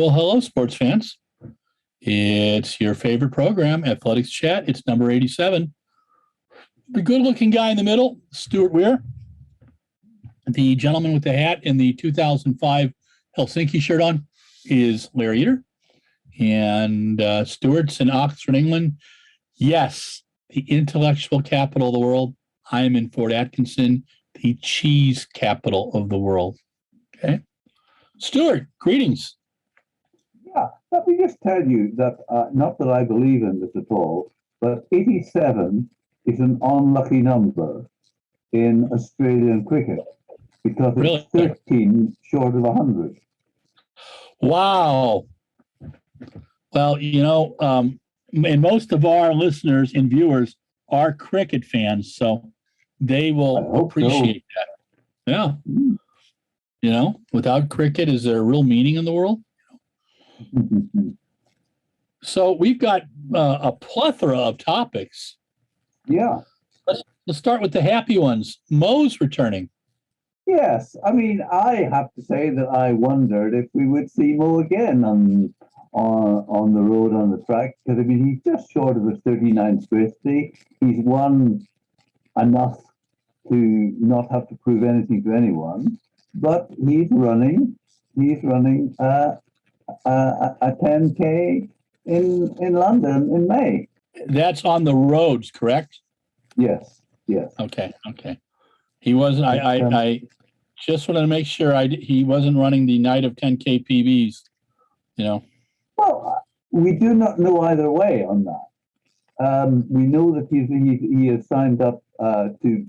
Well, hello, sports fans. It's your favorite program, Athletics Chat. It's number 87. The good-looking guy in the middle, Stuart Weir. The gentleman with the hat in the 2005 Helsinki shirt on is Larry Eater. And Stuart's in Oxford, England. Yes, the intellectual capital of the world. I am in Fort Atkinson, the cheese capital of the world. Okay. Stuart, greetings. Yeah, let me just tell you that, not that I believe in this at all, but 87 is an unlucky number in Australian cricket because it's 13 short of 100. Wow. Well, and most of our listeners and viewers are cricket fans, so they will appreciate that. Yeah. Without cricket, is there a real meaning in the world? So we've got a plethora of topics. Yeah. Let's start with the happy ones. Mo's returning. Yes. I mean, I have to say that I wondered if we would see Mo again on the road, on the track, because, I mean, he's just short of his 39th birthday. He's won enough to not have to prove anything to anyone, but he's running a 10K in London in May. That's on the roads, correct? Yes. Okay. He wasn't. I just wanted to make sure he wasn't running the night of 10K PBs. Well, we do not know either way on that. We know that he has signed up to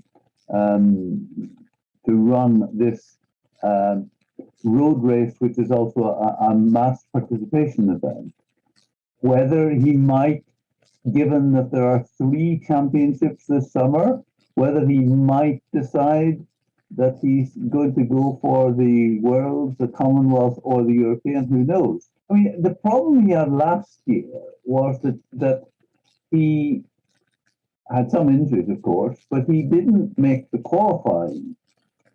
run this road race, which is also a mass participation event. Whether he might, given that there are 3 championships this summer, whether he might decide that he's going to go for the Worlds, the Commonwealth, or the European, who knows? I mean, the problem he had last year was that he had some injuries, of course, but he didn't make the qualifying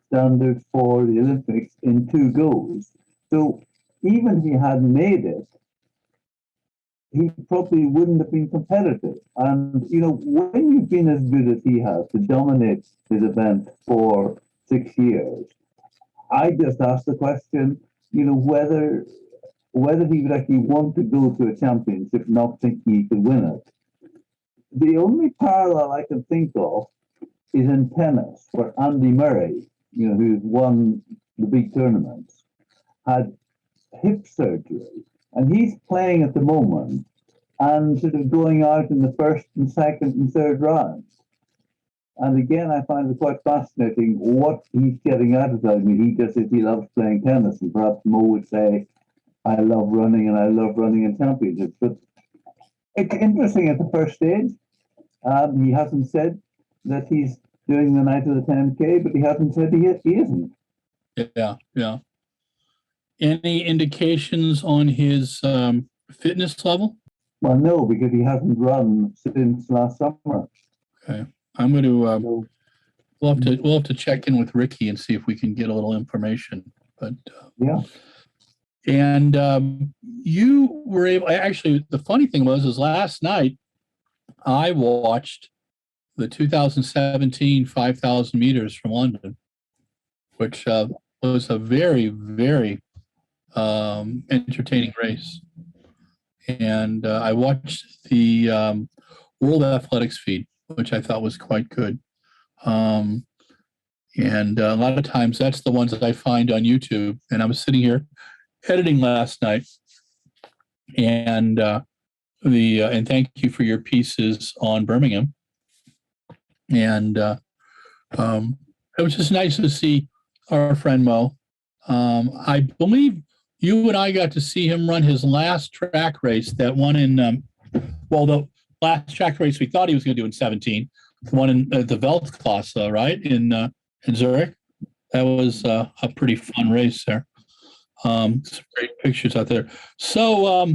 standard for the Olympics in 2 goes. So even if he had made it, he probably wouldn't have been competitive. And, when you've been as good as he has to dominate his event for 6 years, I just asked the question, whether he would actually want to go to a championship not thinking he could win it. The only parallel I can think of is in tennis, where Andy Murray, who's won the big tournaments, had hip surgery, and he's playing at the moment and sort of going out in the first and second and third rounds. And again, I find it quite fascinating what he's getting out of that. I mean, he just says he loves playing tennis, and perhaps Mo would say, I love running, and I love running in championships. But it's interesting at the first stage. He hasn't said that he's doing the night of the 10K, but he hasn't said he isn't. Yeah. Any indications on his fitness level? Well, no, because he hasn't run since last summer. Okay, I'm going to. We'll have to check in with Ricky and see if we can get a little information. But yeah. And you were able. Actually, the funny thing was last night I watched the 2017 5,000 meters from London, which was a very, very entertaining race. And I watched the World Athletics feed, which I thought was quite good. And a lot of times that's the ones that I find on YouTube. And I was sitting here editing last night, and and thank you for your pieces on Birmingham. And it was just nice to see our friend Mo. I believe you and I got to see him run his last track race, that one in, the last track race we thought he was going to do in 17, the one in the Weltklasse, right, in Zurich. That was a pretty fun race there. Some great pictures out there. So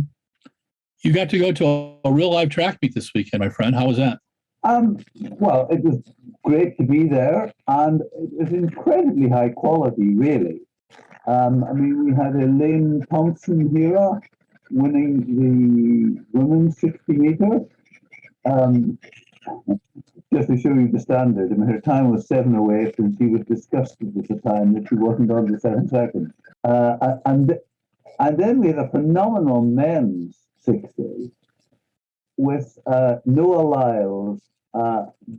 you got to go to a real live track meet this weekend, my friend. How was that? Well, it was great to be there, and it was incredibly high quality, really. I mean, we had Elaine Thompson here winning the women's 60 meter. Just to show you the standard, I mean, her time was 7:08, and she was disgusted with the time that she wasn't under 7 seconds. And then we had a phenomenal men's 60 with Noah Lyles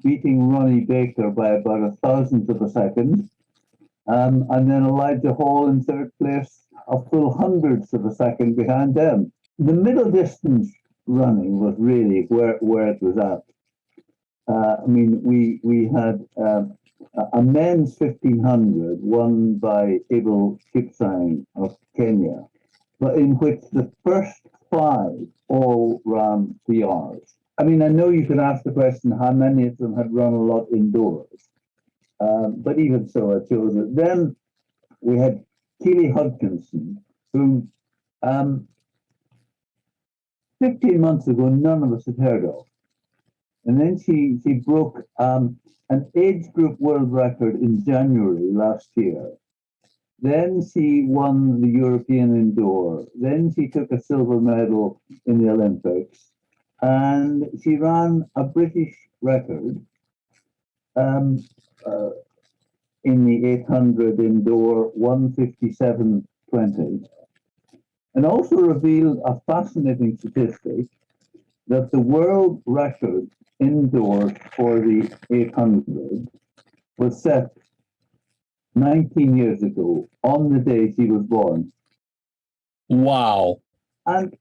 beating Ronnie Baker by about a thousandth of a second. And then Elijah Hall in third place, a full hundredth of a second behind them. The middle distance running was really where it was at. I mean, we had a men's 1500 won by Abel Kipsang of Kenya, but in which the first 5 all ran PRs. I mean, I know you could ask the question how many of them had run a lot indoors, but even so, I chose it. Then we had Keely Hodkinson, who 15 months ago none of us had heard of. And then she broke an age group world record in January last year. Then she won the European indoor. Then she took a silver medal in the Olympics. And she ran a British record in the 800 indoor, 1:57.20. And also revealed a fascinating statistic that the world record indoors for the 800 was set 19 years ago on the day she was born. Wow. And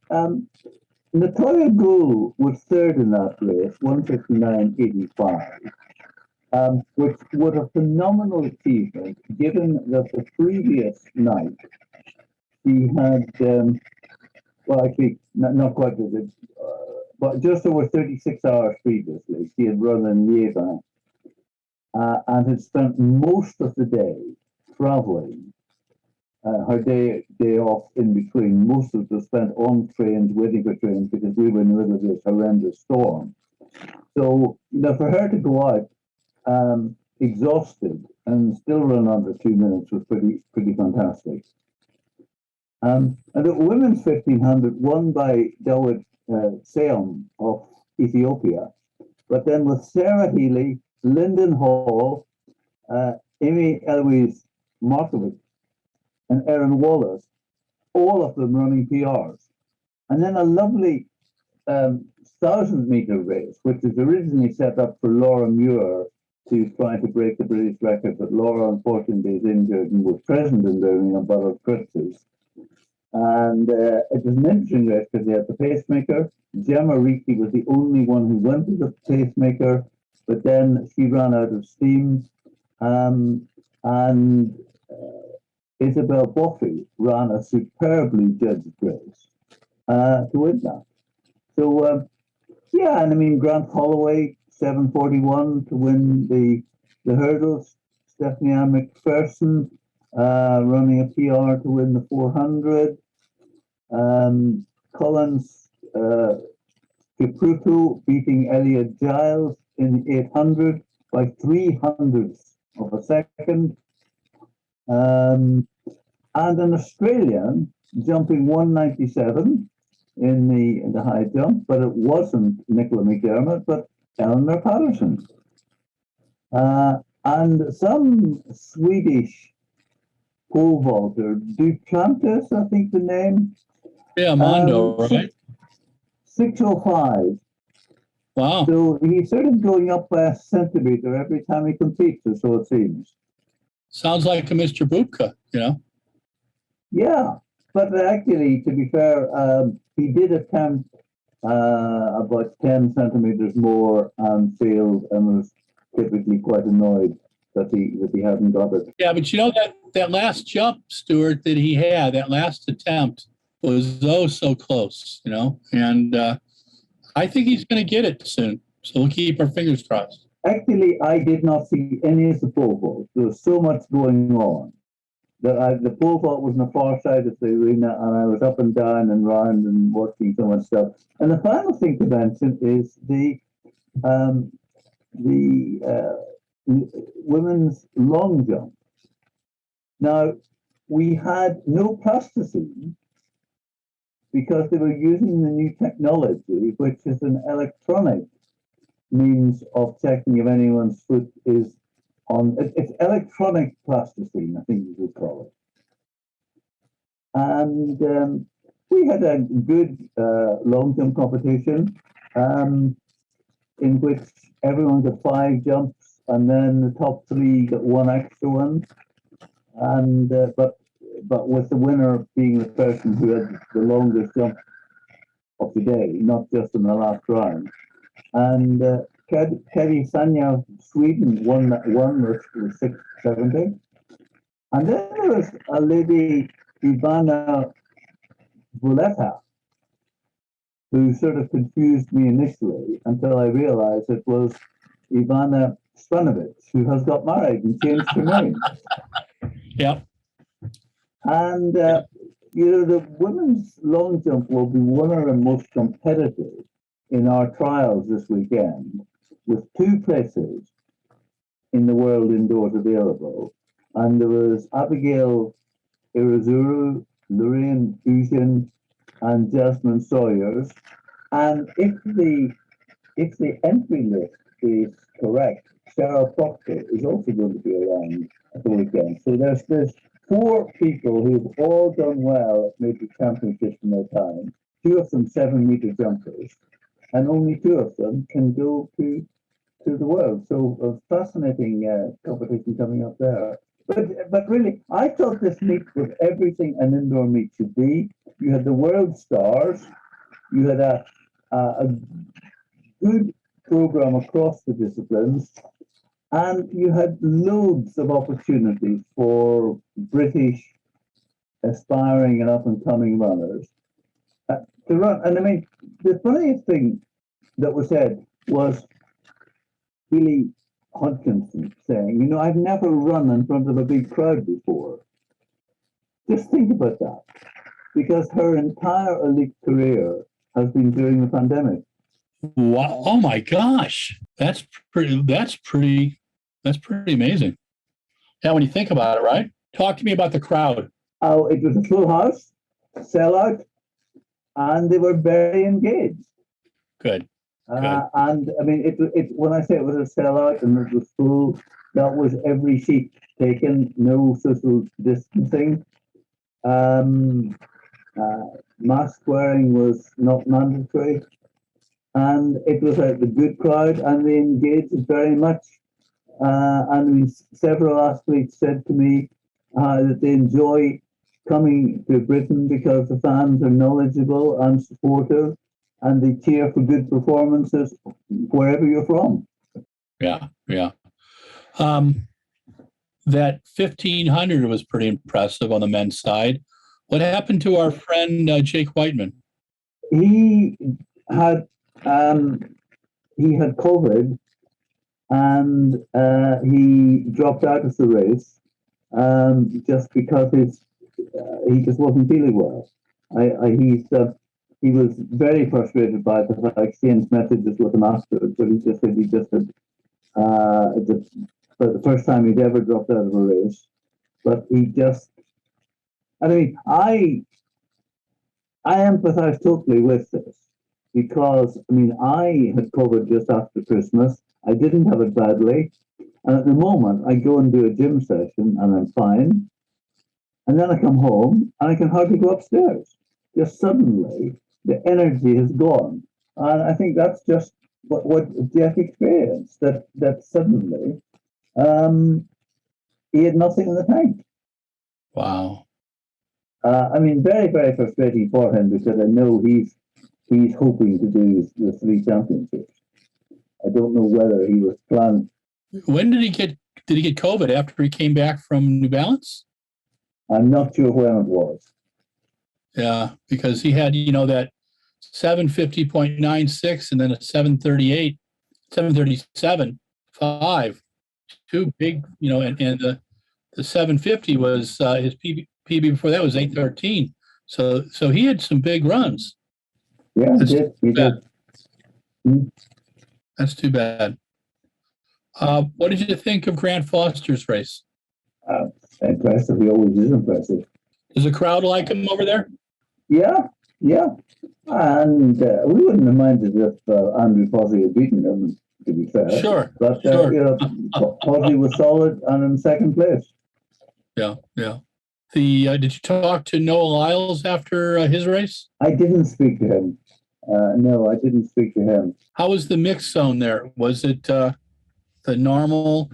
Natoya Gould was third in that race, 1:59.85, which was a phenomenal achievement given that the previous night she had, well, actually, not quite as it, but just over 36 hours previously, she had run in Yemen and had spent most of the day traveling. Her day off in between, most of it was spent on trains, waiting for trains, because we were in the middle of this horrendous storm. So, for her to go out exhausted and still run under 2 minutes was pretty fantastic. And the women's 1500 won by Dawit Seom of Ethiopia, but then with Sarah Healy, Lyndon Hall, Amy Eloise Markovic, and Erin Wallace, all of them running PRs. And then a lovely 1,000-meter race, which was originally set up for Laura Mueller to try to break the British record, but Laura unfortunately is injured and was present in Birmingham, but of crutches. And it was an interesting race because they had the pacemaker. Gemma Reekie was the only one who went to the pacemaker, but then she ran out of steam. And Isabel Boffey ran a superbly judged race to win that. So, yeah, and I mean, Grant Holloway, 7:41 to win the hurdles. Stephanie Ann McPherson running a PR to win the 400. Collins Kipruto beating Elliot Giles in the 800 by 300ths of a second. And an Australian jumping 197 in the high jump, but it wasn't Nicola McDermott, but Eleanor Patterson. And some Swedish pole vaulter, Duplantis, I think the name. Yeah, Mondo, right? 6:05. Wow. So he's sort of going up by a centimeter every time he competes, or so it seems. Sounds like a Mr. Bubka, Yeah, but actually, to be fair, he did attempt about 10 centimeters more and failed, and was typically quite annoyed that he hadn't got it. Yeah, but that last jump, Stuart, that he had, that last attempt was so close, and I think he's going to get it soon. So we'll keep our fingers crossed. Actually, I did not see any of the pole vault. There was so much going on that the pole vault was on the far side of the arena, and I was up and down and round and watching so much stuff. And the final thing to mention is the women's long jump. Now, we had no plasticine because they were using the new technology, which is an electronic means of checking if anyone's foot is on. It's electronic plasticine, I think you would call it. And we had a good long jump competition in which everyone got 5 jumps, and then the top 3 got 1 extra one. And but with the winner being the person who had the longest jump of the day, not just in the last round. And Keri Sanya of Sweden won that one with 670. And then there was a lady, Ivana Vuleta, who sort of confused me initially until I realized it was Ivana Spanovich, who has got married and changed her name. Yep. And, you know, the women's long jump will be one of the most competitive in our trials this weekend, with 2 places in the world indoors available. And there was Abigail Irizuru, Lorraine Ujin, and Jasmine Sawyers. And if the entry list is correct, Sarah Proctor is also going to be around at the weekend. So there's 4 people who've all done well at major championships in their time. 2 of them 7-meter jumpers, and only 2 of them can go to the world. So a fascinating competition coming up there. But really, I thought this meet was everything an indoor meet should be. You had the world stars. You had a good program across the disciplines, and you had loads of opportunities for British aspiring and up-and-coming runners to run. And I mean, the funniest thing that was said was Billy Hodkinson saying, you know, I've never run in front of a big crowd before. Just think about that, because her entire elite career has been during the pandemic. Wow! Oh my gosh, that's pretty amazing. Yeah, when you think about it, right? Talk to me about the crowd. Oh, it was a full house, sellout, and they were very engaged. Good. And I mean, it when I say it was a sellout and it was full, that was every seat taken, no social distancing. Mask wearing was not mandatory, and it was a good crowd, and they engaged very much. And I mean, several athletes said to me that they enjoy coming to Britain because the fans are knowledgeable and supportive, and they cheer for good performances wherever you're from. Yeah. That 1500 was pretty impressive on the men's side. What happened to our friend Jake Whiteman? He had COVID, and he dropped out of the race just because he just wasn't feeling well. He was very frustrated by the I exchanged messages with him afterwards, but he just said he just had for the first time he'd ever dropped out of a race. But he just, I mean, I empathize totally with this, because I mean, I had COVID just after Christmas. I didn't have it badly, and at the moment I go and do a gym session and I'm fine, and then I come home and I can hardly go upstairs. Just suddenly the energy has gone, and I think that's just what Jeff experienced. That suddenly he had nothing in the tank. Wow. I mean, very, very frustrating for him, because I know he's hoping to do the 3 championships. I don't know whether he was planning. When did he get COVID? After he came back from New Balance? I'm not sure when it was. Yeah, because he had, that 750.96 and then a 737.5, 2 big, and the 750 was his PB before that was 813. So he had some big runs. Yeah, he did. That's too bad. What did you think of Grant Foster's race? impressive. He always is impressive. Does the crowd like him over there? Yeah, yeah. And we wouldn't have minded if Andrew Posey had beaten him, to be fair. Sure. But, sure. Posey was solid and in second place. Yeah, yeah. Did you talk to Noah Lyles after his race? I didn't speak to him. No, I didn't speak to him. How was the mix zone there? Was it the normal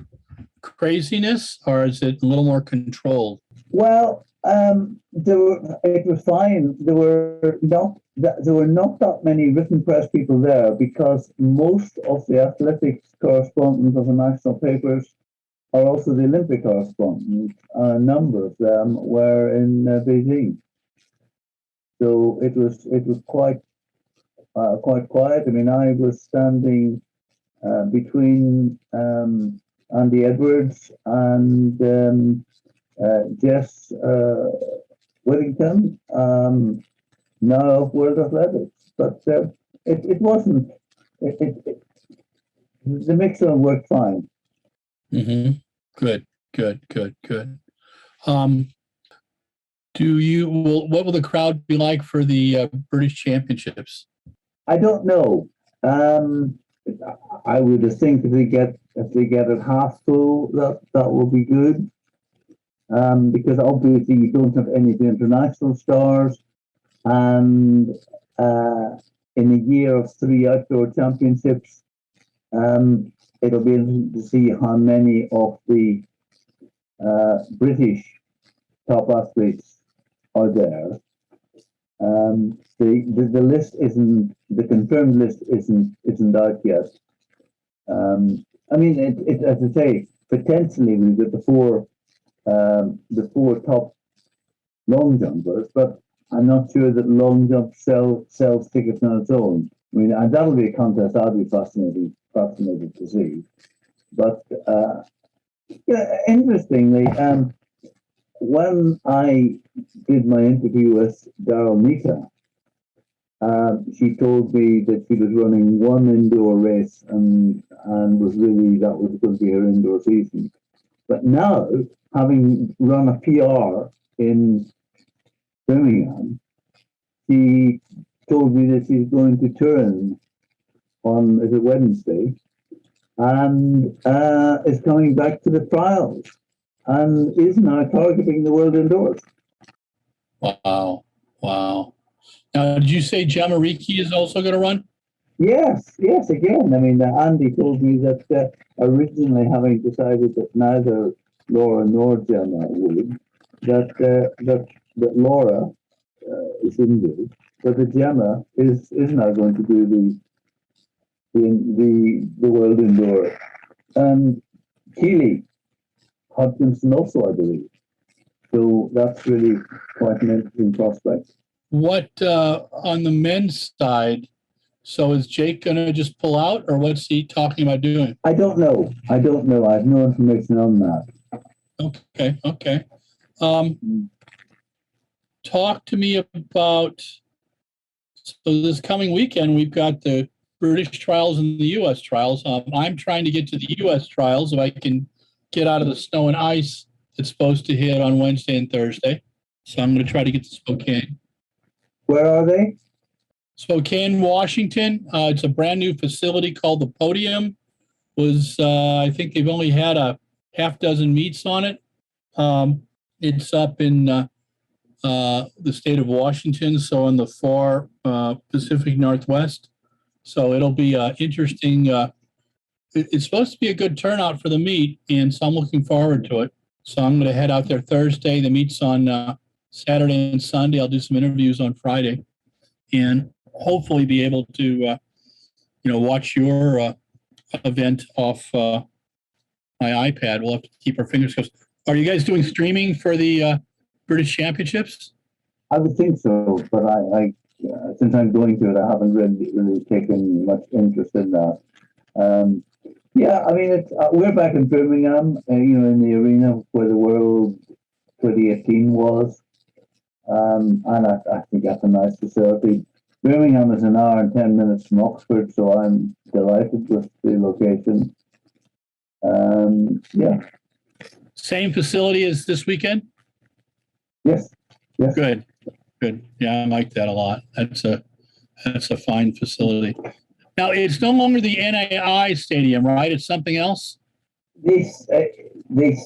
craziness, or is it a little more controlled? Well, it was fine. There were not that many written press people there because most of the athletics correspondents of the national papers are also the Olympic correspondents. A number of them were in Beijing, so it was quite quiet. I mean, I was standing between Andy Edwards and Jess Whittington, now of World Athletics, but it wasn't. The mix zone worked fine. Mm-hmm. Good. What will the crowd be like for the British Championships? I don't know. I would think if they get it half full, that will be good. Because obviously you don't have any of the international stars, and in a year of 3 outdoor championships, it'll be interesting to see how many of the British top athletes are there. The list isn't, the confirmed list isn't out yet. I mean, it as I say, potentially we've got the four top long jumpers, but I'm not sure that long jump sells tickets on its own. I mean, and that'll be a contest I'll be fascinated to see. But interestingly, when I did my interview with Daryl Nita, she told me that she was running one indoor race and was really, that was going to be her indoor season. But now, having run a PR in Birmingham, she told me that she's going to Turin on, is it Wednesday, and is coming back to the trials and is now targeting the world indoors. Wow. Now, did you say Gemma Ricci is also going to run? Yes, again. I mean, Andy told me that originally, having decided that neither Laura nor Gemma would, that Laura is injured, but that Gemma is now going to do the world indoor. And Keely Hodkinson also, I believe. So that's really quite an interesting prospect. What on the men's side? So is Jake going to just pull out, or what's he talking about doing? I don't know. I have no information on that. Okay. Talk to me about, so this coming weekend, we've got the British trials and the U.S. trials. I'm trying to get to the U.S. trials if I can get out of the snow and ice that's supposed to hit on Wednesday and Thursday. So I'm going to try to get to Spokane. Where are they? Spokane, Washington. It's a brand new facility called the Podium. I think they've only had a half dozen meets on it. It's up in the state of Washington, so in the far Pacific Northwest. So it'll be interesting. It's supposed to be a good turnout for the meet, and so I'm looking forward to it. So I'm going to head out there Thursday. The meet's on Saturday and Sunday. I'll do some interviews on Friday, and hopefully be able to, watch your event off my iPad. We'll have to keep our fingers crossed. Are you guys doing streaming for the British Championships? I would think so, but I since I'm going to it, I haven't really taken much interest in that. Yeah, I mean, we're back in Birmingham, in the arena where the World 2018 was, and I think that's a nice facility. Birmingham is an hour and 10 minutes from Oxford, so I'm delighted with the location. Yeah. Same facility as this weekend? Yes, yes. Good. Yeah, I like that a lot. That's a fine facility. Now, it's no longer the NAI stadium, right? It's something else? They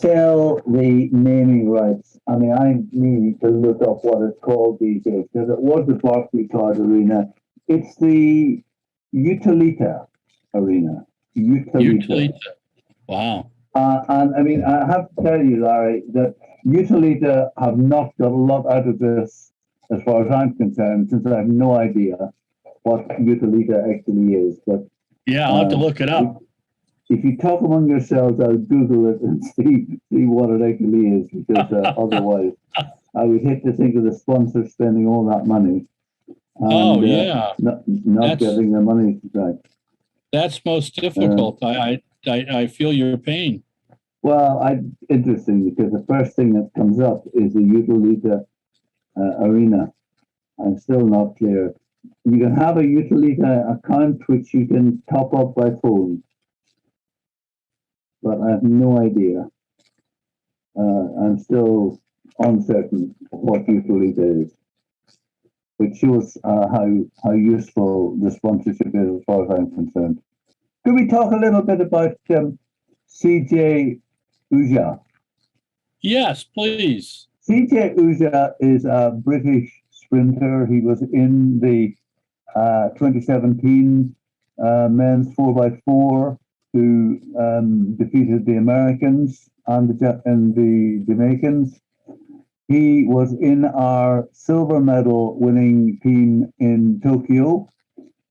sell the naming rights. I mean, I need to look up what it's called these days, because it was the Barclaycard Arena. It's the Utilita Arena. Utilita. Wow. And I mean, I have to tell you, Larry, that Utilita have not got a lot out of this, as far as I'm concerned, since I have no idea what Utilita actually is. But yeah, I'll have to look it up. If you talk among yourselves, I'll Google it and see what it actually is, because otherwise, I would hate to think of the sponsor spending all that money. And, yeah, not getting their money back. That's most difficult. I feel your pain. Well, interesting, because the first thing that comes up is the Utilita Arena. I'm still not clear. You can have a Utilita account which you can top up by phone, but I have no idea. I'm still uncertain what Utilita is, which shows how useful the sponsorship is as far as I'm concerned. Could we talk a little bit about CJ Uja? Yes, please. CJ Uja is a British sprinter. He was in the 2017 men's 4x4, who defeated the Americans and the Jamaicans. He was in our silver medal winning team in Tokyo,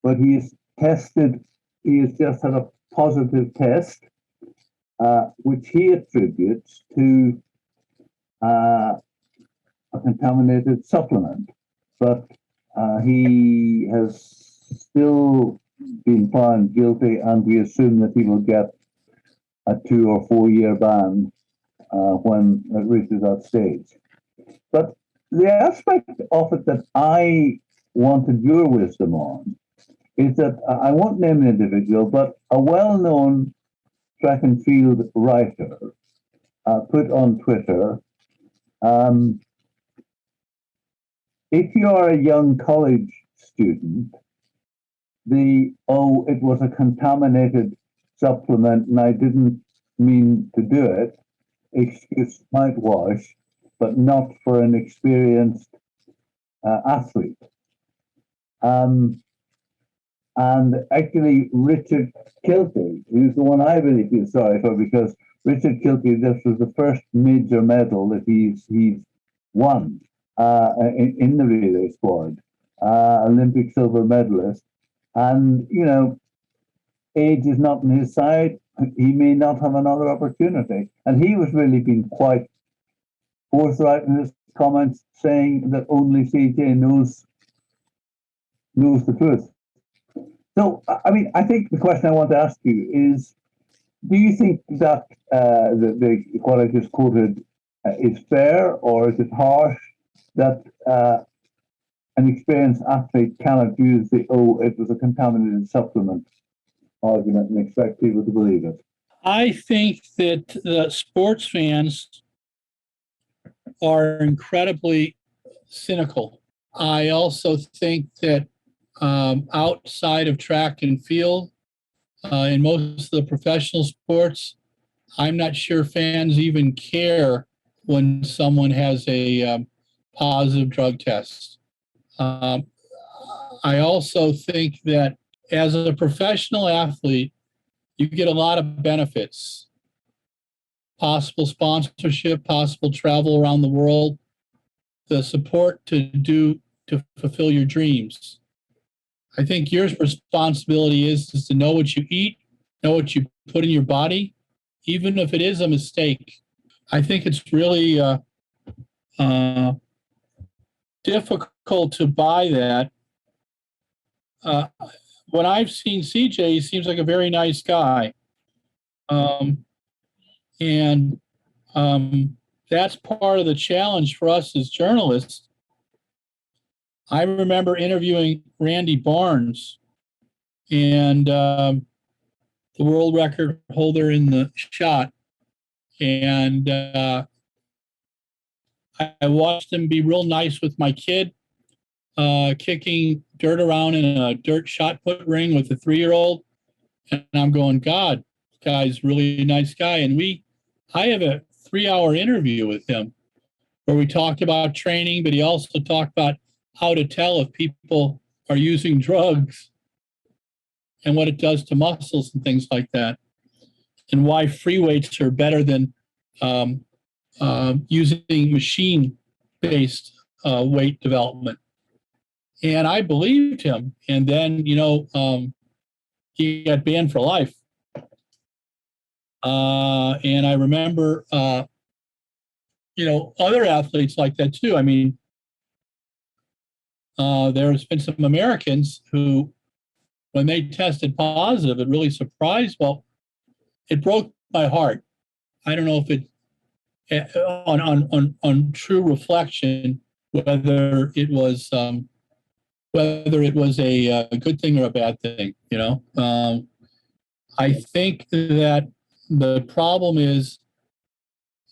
but he has just had a positive test, which he attributes to a contaminated supplement. But he has still been found guilty, and we assume that he will get a 2 or 4 year ban when it reaches that stage. But the aspect of it that I wanted your wisdom on is that I won't name an individual, but a well-known track and field writer put on Twitter, if you are a young college student, it was a contaminated supplement and I didn't mean to do it, excuse might wash, but not for an experienced athlete. And actually, Richard Kilty, who's the one I really feel sorry for, because Richard Kilty, this was the first major medal that he's won in the relay squad, Olympic silver medalist. And, age is not on his side. He may not have another opportunity. And he was really being quite forthright in his comments, saying that only CJ knows the truth. So, I mean, I think the question I want to ask you is, do you think that what I just quoted is fair, or is it harsh that an experienced athlete cannot use it was a contaminated supplement argument and expect people to believe it? I think that the sports fans are incredibly cynical. I also think that outside of track and field, in most of the professional sports, I'm not sure fans even care when someone has a positive drug test. I also think that as a professional athlete, you get a lot of benefits. Possible sponsorship, possible travel around the world, the support to fulfill your dreams. I think your responsibility is to know what you eat, know what you put in your body, even if it is a mistake. I think it's really difficult to buy that. When I've seen CJ, he seems like a very nice guy. That's part of the challenge for us as journalists. I remember interviewing Randy Barnes, and the world record holder in the shot. And I watched him be real nice with my kid, kicking dirt around in a dirt shot put ring with a 3-year-old. And I'm going, God, this guy's really a nice guy. And I have a 3-hour interview with him where we talked about training, but he also talked about how to tell if people are using drugs and what it does to muscles and things like that, and why free weights are better than using machine-based weight development. And I believed him. And then, he got banned for life. And I remember, other athletes like that too. I mean, there's been some Americans who, when they tested positive, it really surprised. Well, it broke my heart. I don't know if it, on true reflection, whether it was a good thing or a bad thing. I think that the problem is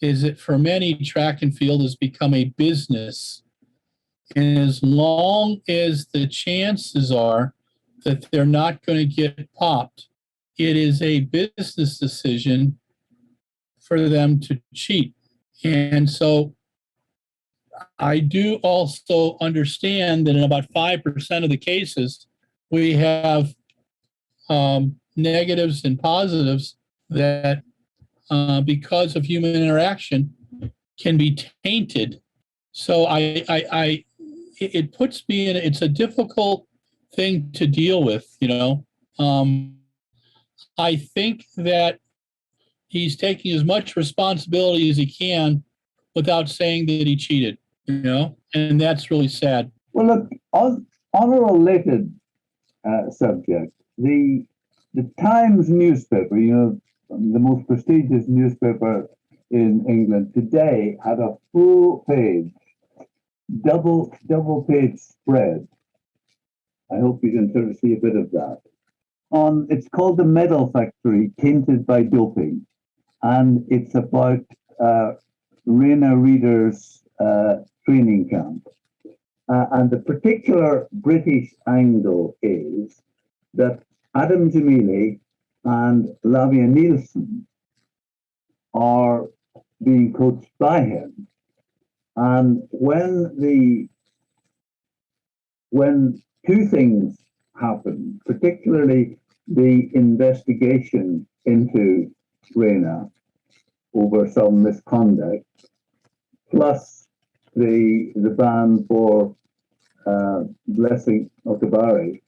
that for many, track and field has become a business. And as long as the chances are that they're not going to get popped, it is a business decision for them to cheat. And so I do also understand that in about 5% of the cases, we have negatives and positives that, because of human interaction, can be tainted. So it puts me in, it's a difficult thing to deal with, I think that he's taking as much responsibility as he can without saying that he cheated, and that's really sad. Well, look, on a related subject, the Times newspaper, the most prestigious newspaper in England today, had a full page, double page spread. I hope you can see a bit of that. It's called The Medal Factory, Tainted by Doping. And it's about Raina Reader's training camp. And the particular British angle is that Adam Jamili and Lavia Nielsen are being coached by him. And when two things happen, particularly the investigation into Raina over some misconduct, plus the ban for Blessing Otabari,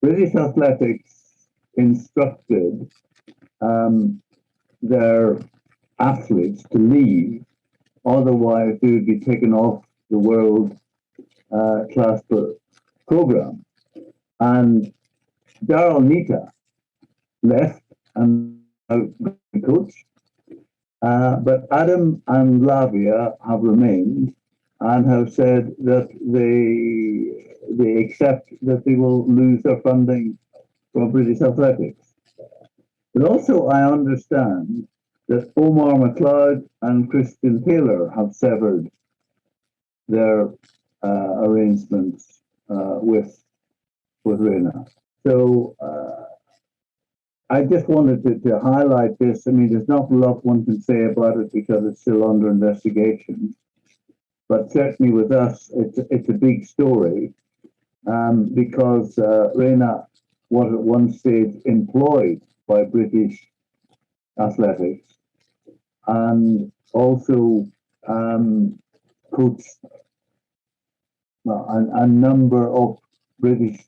British Athletics instructed their athletes to leave, otherwise they would be taken off the world class program. And Daryl Nita left and coach, but Adam and Lavia have remained and have said that they accept that they will lose their funding from British Athletics. But also I understand that Omar McLeod and Christian Taylor have severed their arrangements with Raina. So I just wanted to highlight this. I mean, there's not a lot one can say about it because it's still under investigation. But certainly with us, it's a big story because Raina was at one stage employed by British Athletics and also coached a number of British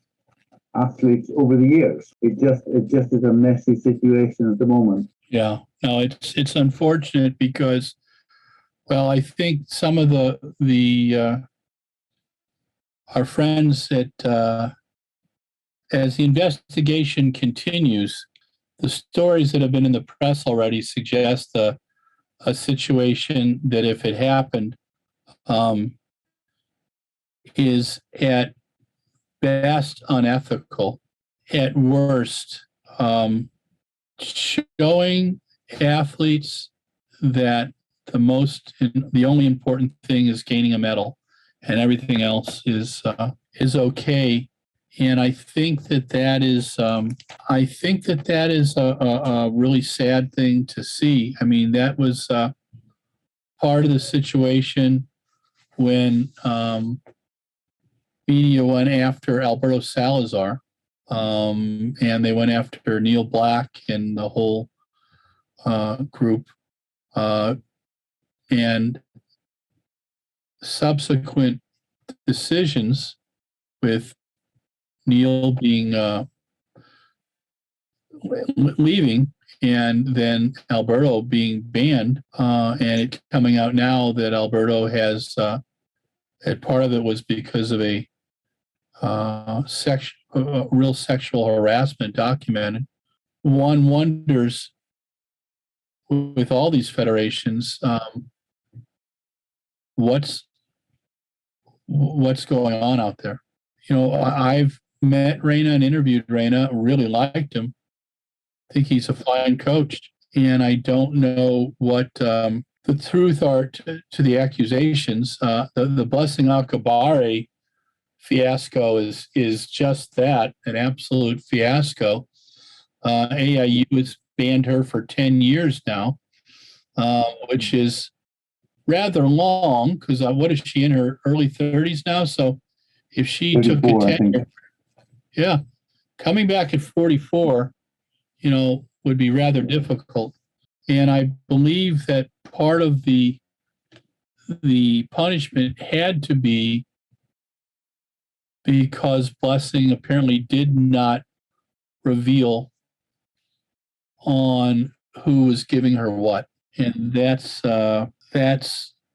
athletes over the years. It just is a messy situation at the moment. Yeah, no, it's unfortunate because, well, I think some of our friends that as the investigation continues, the stories that have been in the press already suggest a situation that, if it happened, is at best unethical, at worst showing athletes that the only important thing is gaining a medal, and everything else is okay. And I think that is a really sad thing to see. I mean, that was part of the situation when media went after Alberto Salazar, and they went after Neil Black and the whole group, and subsequent decisions with Neil being leaving, and then Alberto being banned, and it coming out now that Alberto has, and part of it was because of a real sexual harassment documented. One wonders with all these federations, what's going on out there. You know, I've met Reina and interviewed Reina, really liked him. I think he's a fine coach, and I don't know what the truth are to the accusations. The Blessing Akabari fiasco is just that, an absolute fiasco. AIU has banned her for 10 years now, which is rather long, because what is she, in her early 30s now? So if she took a 10, yeah, coming back at 44, you know, would be rather difficult. And I believe that part of the punishment had to be because Blessing apparently did not reveal on who was giving her what, and that's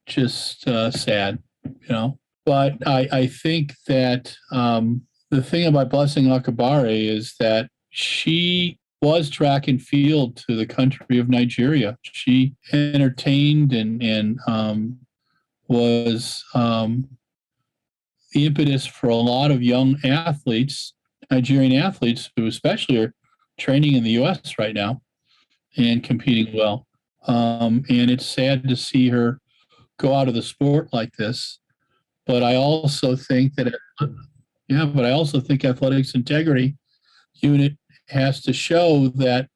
just sad, you know. But I think that the thing about Blessing Akabare is that she was track and field to the country of Nigeria. She entertained and was the impetus for a lot of young athletes, Nigerian athletes, who especially are training in the U.S. right now and competing well. And it's sad to see her go out of the sport like this. But I also think that, athletics integrity unit has to show that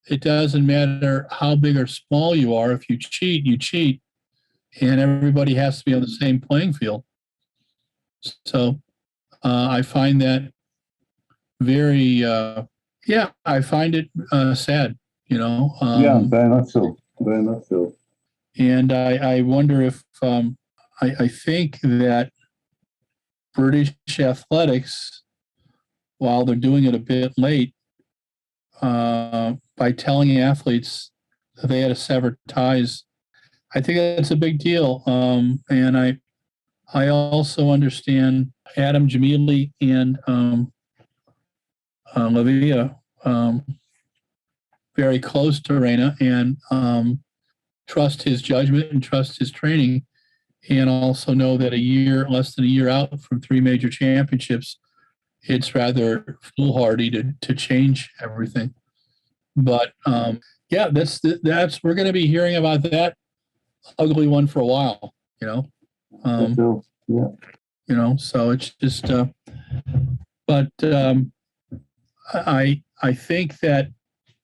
it doesn't matter how big or small you are. If you cheat, you cheat, and everybody has to be on the same playing field. So I find that very, I find it sad, you know. Yeah, very much so. Very much so. And I wonder if I think that British athletics, while they're doing it a bit late, by telling athletes that they had to sever ties, I think that's a big deal. And I also understand Adam Jamili and Lavia, very close to Reina, and trust his judgment and trust his training, and also know that less than a year out from 3 major championships, it's rather foolhardy to change everything. But that's we're going to be hearing about that ugly one for a while, you know. Yeah. You know, so it's just, but I think that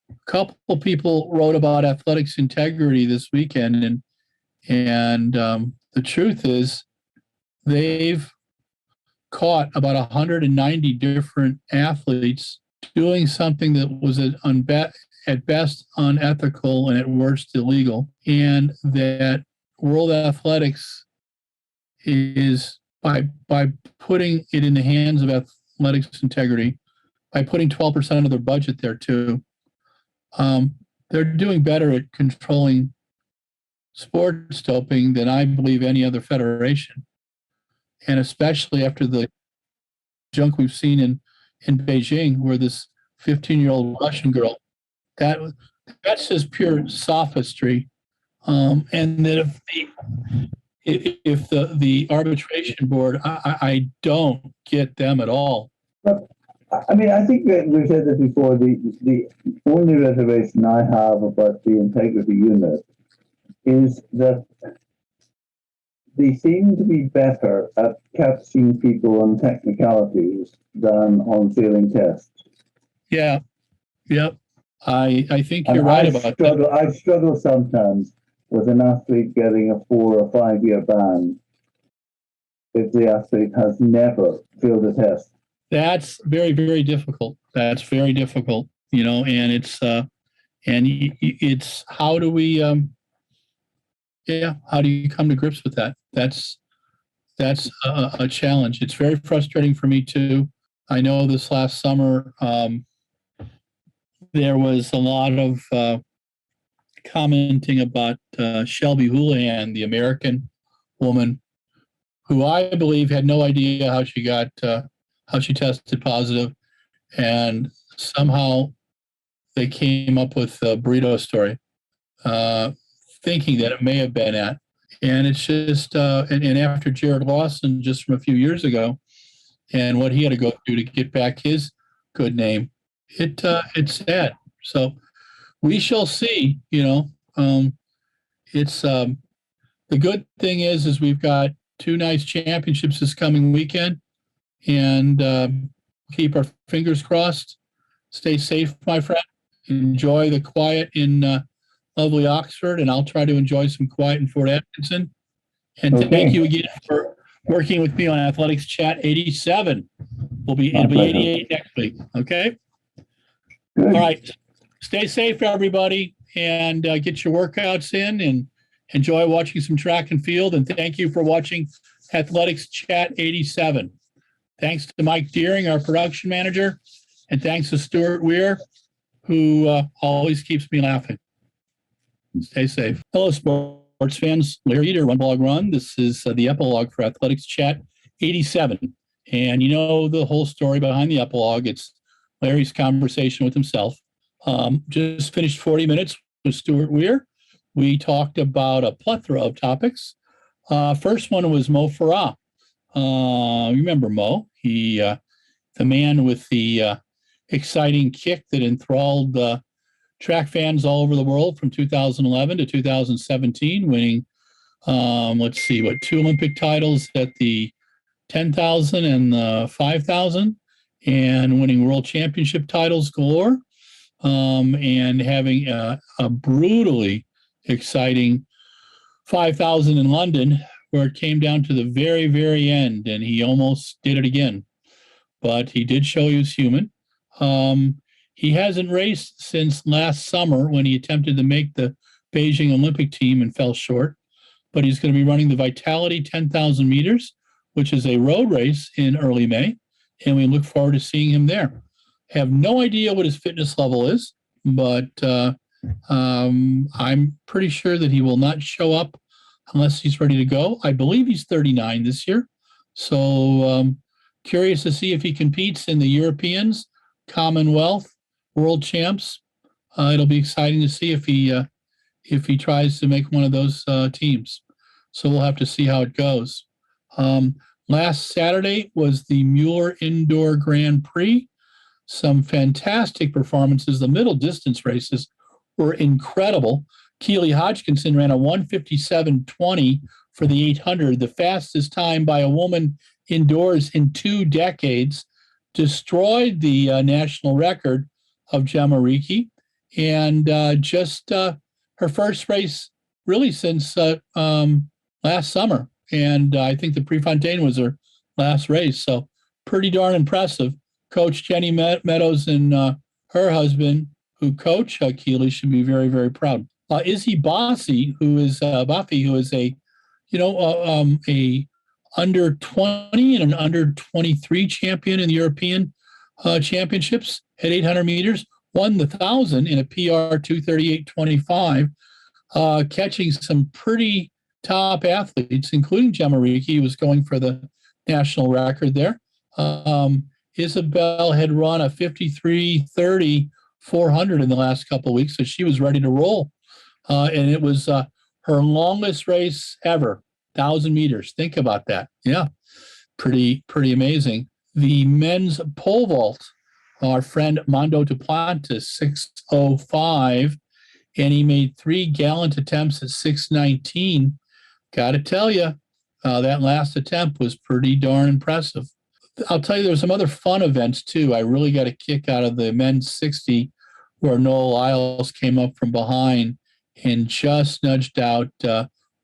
a couple of people wrote about athletics integrity this weekend, and the truth is they've caught about 190 different athletes doing something that was at best unethical and at worst illegal, and that World Athletics is by putting it in the hands of athletics integrity, by putting 12% of their budget there too, they're doing better at controlling sports doping than I believe any other federation. And especially after the junk we've seen in Beijing, where this 15-year-old Russian girl, that's just pure sophistry. And that if the arbitration board, I don't get them at all. I mean, I think that we've said this before. The only reservation I have about the integrity unit is that they seem to be better at catching people on technicalities than on failing tests. Yeah. Yep. I think you're right about that. I struggle sometimes with an athlete getting a 4 or 5 year ban if the athlete has never failed a test. That's very, very difficult. That's very difficult, and it's how do we, how do you come to grips with that? That's a challenge. It's very frustrating for me too. I know this last summer, there was a lot of commenting about Shelby Houlihan, the American woman, who I believe had no idea how she tested positive, and somehow they came up with a burrito story, thinking that it may have been at. And it's just, and after Jared Lawson, just from a few years ago, and what he had to go through to get back his good name, it's sad. So we shall see. It's the good thing is we've got 2 nice championships this coming weekend, and keep our fingers crossed. Stay safe, my friend. Enjoy the quiet in lovely Oxford, and I'll try to enjoy some quiet in Fort Atkinson. And thank you again for working with me on Athletics Chat 87. It'll be 88 next week. Okay. Good. All right. Stay safe, everybody, and get your workouts in and enjoy watching some track and field. And thank you for watching Athletics Chat 87. Thanks to Mike Deering, our production manager, and thanks to Stuart Weir, who always keeps me laughing. Stay safe. Hello, sports fans. Larry Eater, RunBlogRun. This is the Epilogue for Athletics Chat 87. And you know the whole story behind the Epilogue. It's Larry's conversation with himself. Just finished 40 minutes with Stuart Weir. We talked about a plethora of topics. First one was Mo Farah. Remember Mo? He, the man with the exciting kick that enthralled track fans all over the world from 2011 to 2017, winning, 2 Olympic titles at the 10,000 and the 5,000, and winning world championship titles galore, and having a brutally exciting 5,000 in London, where it came down to the very, very end, and he almost did it again. But he did show he was human. He hasn't raced since last summer when he attempted to make the Beijing Olympic team and fell short. But he's going to be running the Vitality 10,000 meters, which is a road race in early May, and we look forward to seeing him there. Have no idea what his fitness level is, but I'm pretty sure that he will not show up unless he's ready to go. I believe he's 39 this year, so curious to see if he competes in the Europeans, Commonwealth, World Champs. It'll be exciting to see if he tries to make one of those teams. So we'll have to see how it goes. Last Saturday was the Mueller Indoor Grand Prix. Some fantastic performances. The middle distance races were incredible. Keely Hodkinson ran a 1:57.20 for the 800, the fastest time by a woman indoors in 2 decades, destroyed the national record of Gemma Ricci, and just her first race really since last summer. And I think the Prefontaine was her last race. So pretty darn impressive. Coach Jenny Meadows and her husband, who coach Keely, should be very, very proud. Izzy Buffy, who is a under 20 and an under 23 champion in the European championships at 800 meters, won the 1,000 in a PR 2:38.25, catching some pretty top athletes, including Gemma Ricci, who was going for the national record there. Isabel had run a 53:30 400 in the last couple of weeks, so she was ready to roll. And it was her longest race ever, 1,000 meters. Think about that. Yeah, pretty amazing. The men's pole vault, our friend Mondo Duplantis, 6:05, and he made 3 gallant attempts at 6:19. Got to tell you, that last attempt was pretty darn impressive. I'll tell you, there's some other fun events too. I really got a kick out of the men's 60, where Noel Lyles came up from behind and just nudged out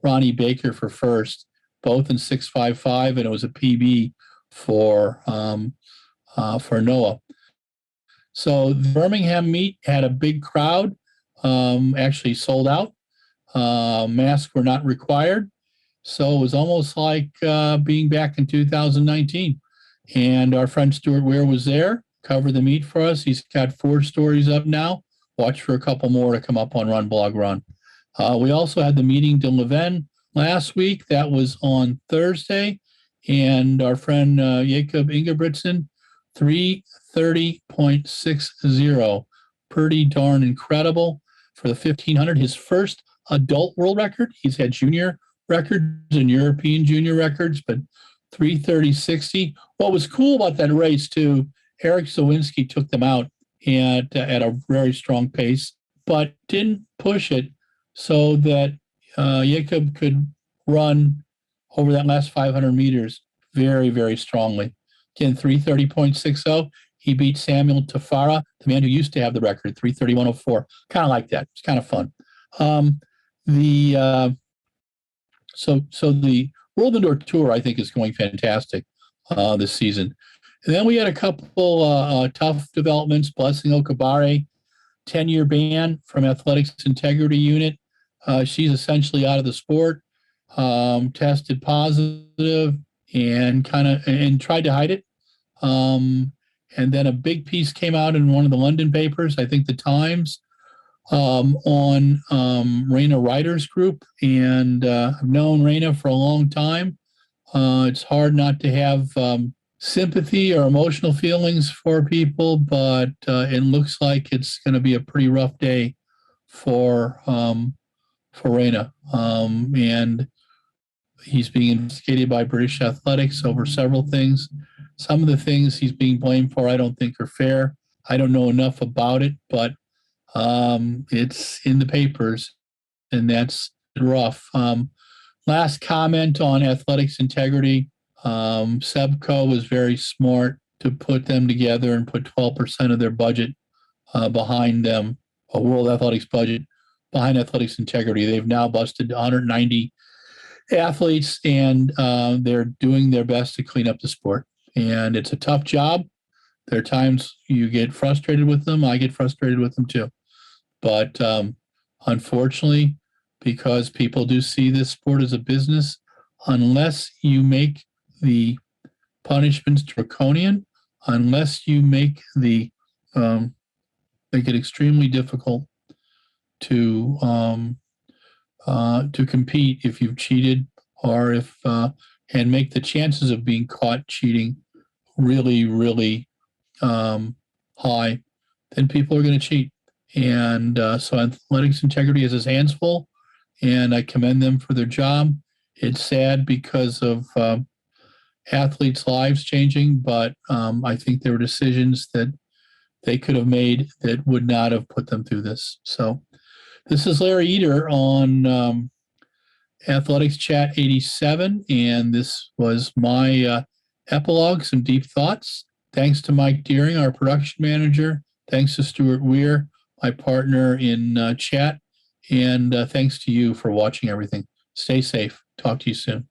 Ronnie Baker for first, both in 6:55, and it was a PB for Noah. So the Birmingham meet had a big crowd, actually sold out. Masks were not required. So it was almost like being back in 2019. And our friend Stuart Weir was there, covered the meet for us. He's got 4 stories up now. Watch for a couple more to come up on RunBlogRun. We also had the meeting de Leuven last week. That was on Thursday. And our friend Jacob Ingebrigtsen, 3:30.60. Pretty darn incredible for the 1500. His first adult world record. He's had junior records and European junior records, but 3:30.60. What was cool about that race too, Eric Zawinski took them out at a very strong pace, but didn't push it so that Jacob could run over that last 500 meters very, very strongly. Again, 3:30.60. He beat Samuel Tafara, the man who used to have the record, 3:31.04. Kind of like that. It's kind of fun. So the World Indoor Tour, I think, is going fantastic this season. And then we had a couple tough developments. Blessing Okabare, 10-year ban from Athletics Integrity Unit. She's essentially out of the sport, tested positive and tried to hide it. And then a big piece came out in one of the London papers, I think the Times, on Raina Ryder's group. And I've known Raina for a long time. It's hard not to have sympathy or emotional feelings for people, but it looks like it's going to be a pretty rough day for Raina. And he's being investigated by British Athletics over several things. Some of the things he's being blamed for I don't think are fair. I don't know enough about it, but it's in the papers, and that's rough. Last comment on athletics integrity. Sebco was very smart to put them together and put 12% of their budget behind them, a World Athletics budget behind athletics integrity. They've now busted 190 athletes, and they're doing their best to clean up the sport. And it's a tough job. There are times you get frustrated with them. I get frustrated with them too. But unfortunately, because people do see this sport as a business, unless you make the punishments draconian, unless you make make it extremely difficult to compete if you've cheated, or if and make the chances of being caught cheating really, really high, then people are going to cheat. And so athletics integrity has his hands full, and I commend them for their job. It's sad because of athletes' lives changing, but I think there were decisions that they could have made that would not have put them through this. So this is Larry Eder on Athletics Chat 87, and this was my epilogue, some deep thoughts. Thanks to Mike Deering, our production manager. Thanks to Stuart Weir, my partner in chat. And thanks to you for watching everything. Stay safe. Talk to you soon.